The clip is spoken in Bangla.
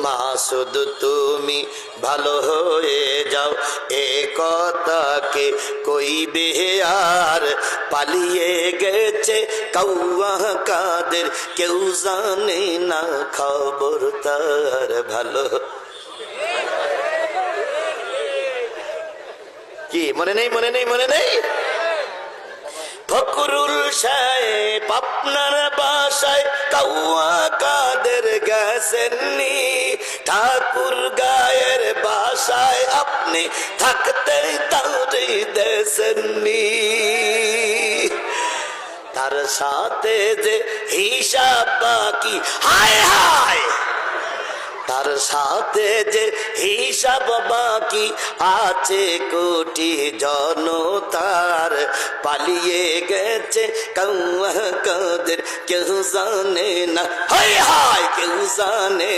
মাসুদ তুমি ভালো হয়ে যাও, এ কথাকে কইবে আর? পালিয়ে গেছে কাউয়া কাদের, কেউ জানে না খবর তার। ভালো কি মনে নেই? মনে নেই? মনে নেই? ফকরুল সাহেব আপনার বাসায় কাউয়া কাদের গেছেননি, ঠাকুর গায়ের বাসায় আপনি থাকতে তারে দেশেননি। তার সাথে যে হিসাব বাকি, হায় হায়, তার সাথে যে হিসাব বাকি আছে কোটি জনতার। পালিয়ে গেছে কাউয়া কাদের, কেউ জানে না, হায় হায়, কেউ জানে